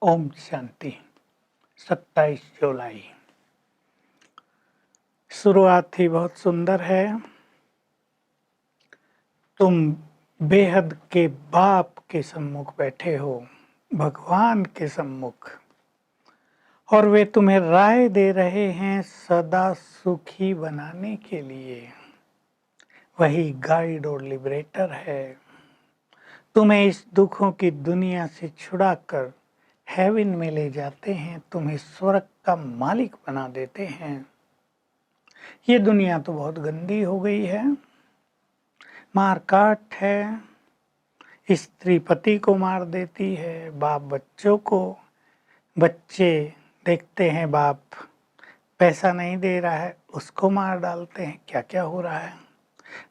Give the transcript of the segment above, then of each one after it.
ओम शांति। 27 जुलाई। शुरुआत ही बहुत सुंदर है। तुम बेहद के बाप के सम्मुख बैठे हो, भगवान के सम्मुख, और वे तुम्हें राय दे रहे हैं सदा सुखी बनाने के लिए। वही गाइड और लिबरेटर है। तुम्हें इस दुखों की दुनिया से छुड़ाकर हेवन में ले जाते हैं, तुम्हें स्वर्ग का मालिक बना देते हैं। ये दुनिया तो बहुत गंदी हो गई है, मारकाट है, स्त्री पति को मार देती है, बाप बच्चों को, बच्चे देखते हैं बाप पैसा नहीं दे रहा है उसको मार डालते हैं। क्या क्या हो रहा है।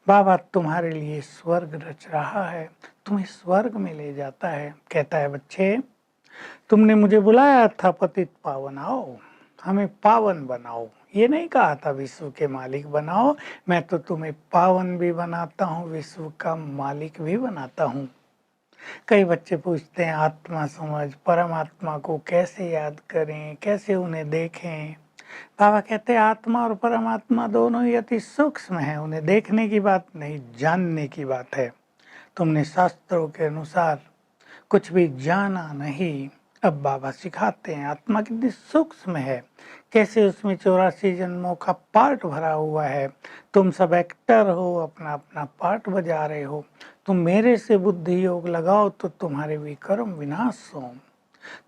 बाबा तुम्हारे लिए स्वर्ग रच रहा है, तुम्हें स्वर्ग में ले जाता है। कहता है बच्चे, तुमने मुझे बुलाया था पतित पावन आओ, हमें पावन बनाओ। ये नहीं कहा था विश्व के मालिक बनाओ। मैं तो तुम्हें पावन भी बनाता हूँ, विश्व का मालिक भी बनाता हूँ। कई बच्चे पूछते हैं आत्मा समझ, परमात्मा को कैसे याद करें, कैसे उन्हें देखें। बाबा कहते हैं आत्मा और परमात्मा दोनों ही अति सूक्ष्म है, उन्हें देखने की बात नहीं, जानने की बात है। तुमने शास्त्रों के अनुसार कुछ भी जाना नहीं। अब बाबा सिखाते हैं आत्मा कितनी सूक्ष्म है, कैसे उसमें 84 जन्मों का पार्ट भरा हुआ है। तुम सब एक्टर हो, अपना अपना पार्ट बजा रहे हो। तुम मेरे से बुद्धि योग लगाओ तो तुम्हारे विकर्म विनाश हो,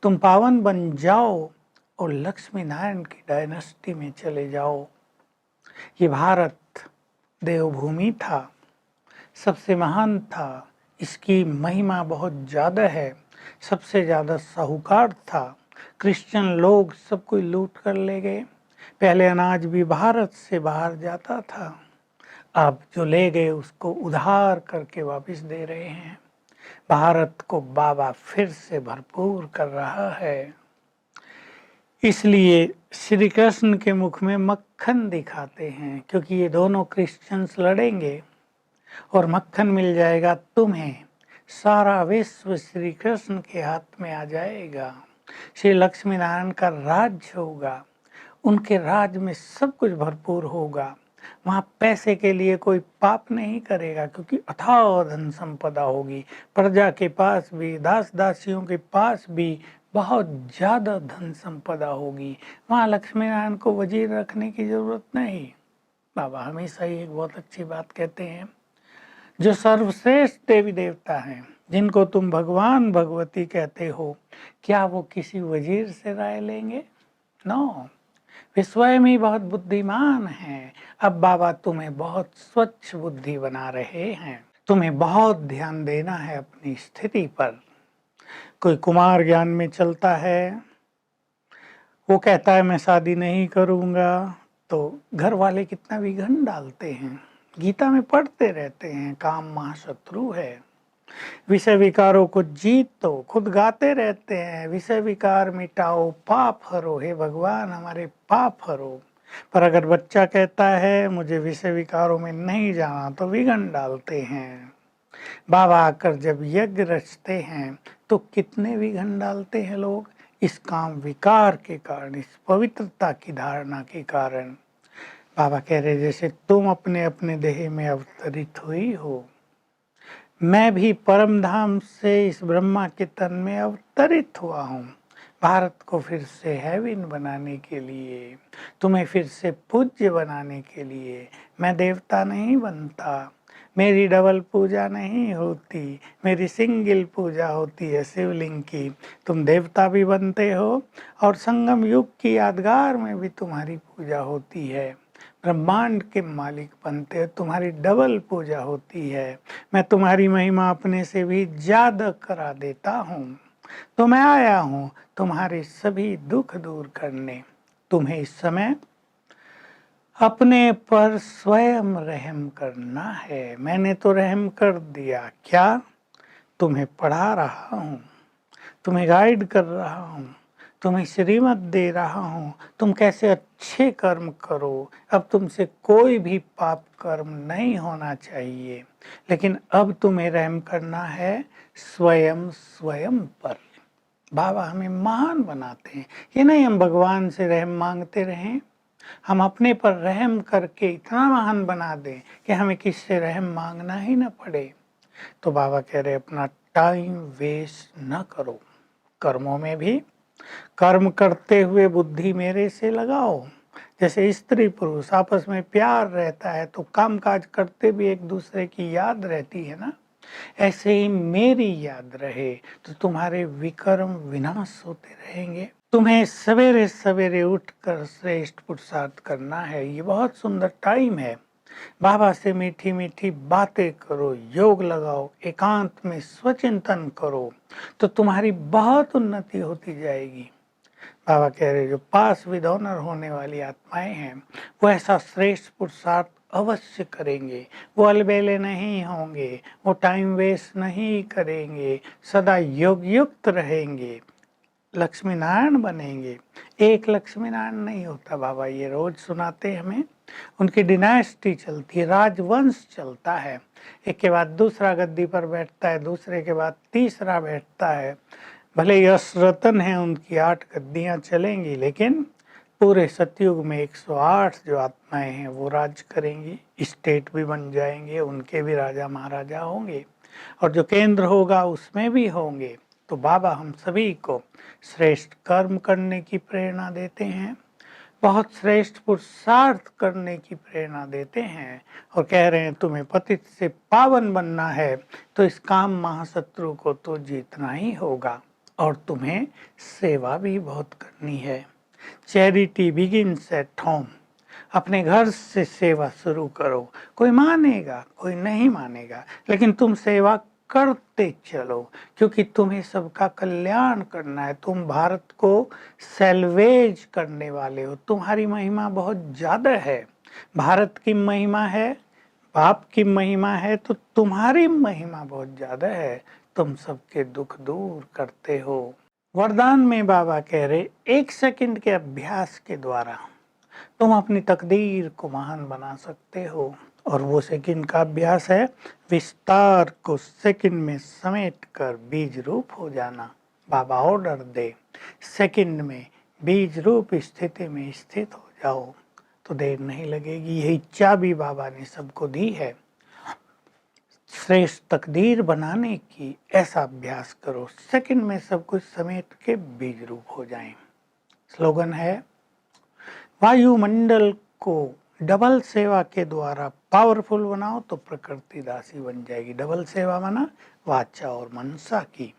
तुम पावन बन जाओ और लक्ष्मी नारायण की डायनेस्टी में चले जाओ। ये भारत देवभूमि था, सबसे महान था, इसकी महिमा बहुत ज़्यादा है। सबसे ज़्यादा साहूकार था, क्रिश्चियन लोग सब कोई लूट कर ले गए। पहले अनाज भी भारत से बाहर जाता था, अब जो ले गए उसको उधार करके वापस दे रहे हैं। भारत को बाबा फिर से भरपूर कर रहा है। इसलिए श्री कृष्ण के मुख में मक्खन दिखाते हैं, क्योंकि ये दोनों क्रिश्चियंस लड़ेंगे और मक्खन मिल जाएगा तुम्हें। सारा विश्व श्री कृष्ण के हाथ में आ जाएगा। श्री लक्ष्मी नारायण का राज होगा, उनके राज में सब कुछ भरपूर होगा। वहाँ पैसे के लिए कोई पाप नहीं करेगा, क्योंकि अथाह धन संपदा होगी। प्रजा के पास भी, दास दासियों के पास भी बहुत ज्यादा धन संपदा होगी। वहाँ लक्ष्मी नारायण को वजीर रखने की जरूरत नहीं। बाबा हमेशा ही एक बहुत अच्छी बात कहते हैं, जो सर्वश्रेष्ठ देवी देवता हैं, जिनको तुम भगवान भगवती कहते हो, क्या वो किसी वजीर से राय लेंगे? नो, वे स्वयं ही बहुत बुद्धिमान हैं। अब बाबा तुम्हें बहुत स्वच्छ बुद्धि बना रहे हैं। तुम्हें बहुत ध्यान देना है अपनी स्थिति पर। कोई कुमार ज्ञान में चलता है, वो कहता है मैं शादी नहीं करूंगा, तो घर वाले कितना विघन डालते हैं। गीता में पढ़ते रहते हैं काम महाशत्रु है। विषय विकारों को जीतो, खुद गाते रहते हैं विषय विकार मिटाओ, पाप हरो, हे भगवान हमारे पाप हरो। पर अगर बच्चा कहता है मुझे विषय विकारों में नहीं जाना, तो विघन डालते हैं। बाबा आकर जब यज्ञ रचते हैं तो कितने विघन डालते हैं लोग, इस काम विकार के कारण, इस पवित्रता की धारणा के कारण। बाबा कह रहे जैसे तुम अपने अपने देह में अवतरित हुई हो, मैं भी परम धाम से इस ब्रह्मा के तन में अवतरित हुआ हूँ, भारत को फिर से हेवन बनाने के लिए, तुम्हें फिर से पूज्य बनाने के लिए। मैं देवता नहीं बनता, मेरी डबल पूजा नहीं होती, मेरी सिंगल पूजा होती है शिवलिंग की। तुम देवता भी बनते हो और संगम युग की यादगार में भी तुम्हारी पूजा होती है। ब्रह्मांड के मालिक बनते हो, तुम्हारी डबल पूजा होती है। मैं तुम्हारी महिमा अपने से भी ज्यादा करा देता हूँ। तो मैं आया हूँ तुम्हारे सभी दुख दूर करने। तुम्हें इस समय अपने पर स्वयं रहम करना है। मैंने तो रहम कर दिया, क्या? तुम्हें पढ़ा रहा हूँ, तुम्हें गाइड कर रहा हूँ, तुम्हें श्रीमत दे रहा हूँ, तुम कैसे अच्छे कर्म करो। अब तुमसे कोई भी पाप कर्म नहीं होना चाहिए, लेकिन अब तुम्हें रहम करना है स्वयं स्वयं पर। बाबा हमें महान बनाते हैं। ये नहीं हम भगवान से रहम मांगते रहें, हम अपने पर रहम करके इतना महान बना दें कि हमें किससे रहम मांगना ही ना पड़े। तो बाबा कह रहे अपना टाइम वेस्ट न करो, कर्मों में भी कर्म करते हुए बुद्धि मेरे से लगाओ। जैसे स्त्री पुरुष आपस में प्यार रहता है तो काम काज करते भी एक दूसरे की याद रहती है ना, ऐसे ही मेरी याद रहे तो तुम्हारे विकर्म विनाश होते रहेंगे। तुम्हें सवेरे सवेरे उठकर श्रेष्ठ पुरुषार्थ करना है। ये बहुत सुंदर टाइम है। बाबा से मीठी मीठी बातें करो, योग लगाओ, एकांत में स्वचिंतन करो तो तुम्हारी बहुत उन्नति होती जाएगी। बाबा कह रहे जो पास विद ऑनर होने वाली आत्माएं हैं वो ऐसा श्रेष्ठ पुरुषार्थ अवश्य करेंगे। वो अलबेले नहीं होंगे, वो टाइम वेस्ट नहीं करेंगे, सदा योग युक्त रहेंगे, लक्ष्मी नारायण बनेंगे। एक लक्ष्मी नारायण नहीं होता, बाबा ये रोज सुनाते हमें। उनकी डिनास्टी चलती है, राजवंश चलता है, एक के बाद दूसरा गद्दी पर बैठता है, दूसरे के बाद तीसरा बैठता है। भले यश रतन है उनकी 8 गद्दियां चलेंगी, लेकिन पूरे सतयुग में 108 जो आत्माएं हैं वो राज करेंगी, स्टेट भी बन जाएंगे, उनके भी राजा महाराजा होंगे और जो केंद्र होगा उसमें भी होंगे। तो बाबा हम सभी को श्रेष्ठ कर्म करने की प्रेरणा देते हैं, बहुत श्रेष्ठ पुरुषार्थ करने की प्रेरणा देते हैं और कह रहे हैं तुम्हें पतित से पावन बनना है तो इस काम महाशत्रु को तो जीतना ही होगा और तुम्हें सेवा भी बहुत करनी है। Charity begins at home. अपने घर से सेवा शुरू करो। कोई मानेगा कोई नहीं मानेगा, लेकिन तुम सेवा करते चलो क्योंकि तुम्हें सबका कल्याण करना है। तुम भारत को सैल्वेज करने वाले हो। तुम्हारी महिमा बहुत ज्यादा है। भारत की महिमा है, बाप की महिमा है, तो तुम्हारी महिमा बहुत ज्यादा है। तुम सबके दुख दूर करते हो। वरदान में बाबा कह रहे 1 सेकंड के अभ्यास के द्वारा तुम अपनी तकदीर को महान बना सकते हो। और वो सेकंड का अभ्यास है विस्तार को सेकंड में समेट कर बीज रूप हो जाना। बाबा ऑर्डर दे सेकंड में बीज रूप स्थिति में स्थित हो जाओ तो देर नहीं लगेगी। यही चाबी बाबा ने सबको दी है श्रेष्ठ तकदीर बनाने की। ऐसा अभ्यास करो, सेकंड में सब कुछ समेट के बीज रूप हो जाएं। स्लोगन है वायुमंडल को डबल सेवा के द्वारा पावरफुल बनाओ तो प्रकृति दासी बन जाएगी। डबल सेवा माना वाचा और मनसा की।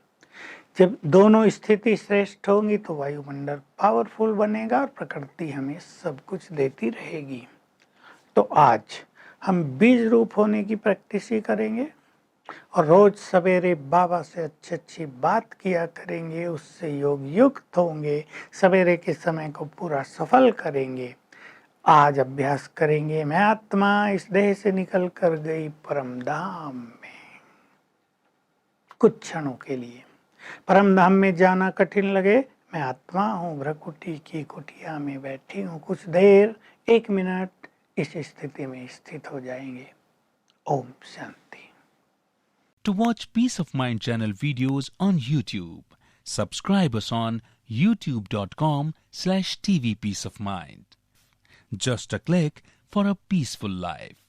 जब दोनों स्थिति श्रेष्ठ होंगी तो वायुमंडल पावरफुल बनेगा और प्रकृति हमें सब कुछ देती रहेगी। तो आज हम बीज रूप होने की प्रैक्टिस ही करेंगे और रोज सवेरे बाबा से अच्छी अच्छी बात किया करेंगे, उससे योग युक्त होंगे, सवेरे के समय को पूरा सफल करेंगे। आज अभ्यास करेंगे मैं आत्मा इस देह से निकल कर गई परम धाम में। कुछ क्षणों के लिए परम धाम में जाना कठिन लगे, मैं आत्मा हूँ भ्रकुटी की कुटिया में बैठी हूँ। कुछ देर 1 मिनट इस स्थिति में स्थित हो जाएंगे। Om Shanti. To watch Peace of Mind channel videos on YouTube, subscribe us on youtube.com/tvpeaceofmind. Just a click for a peaceful life.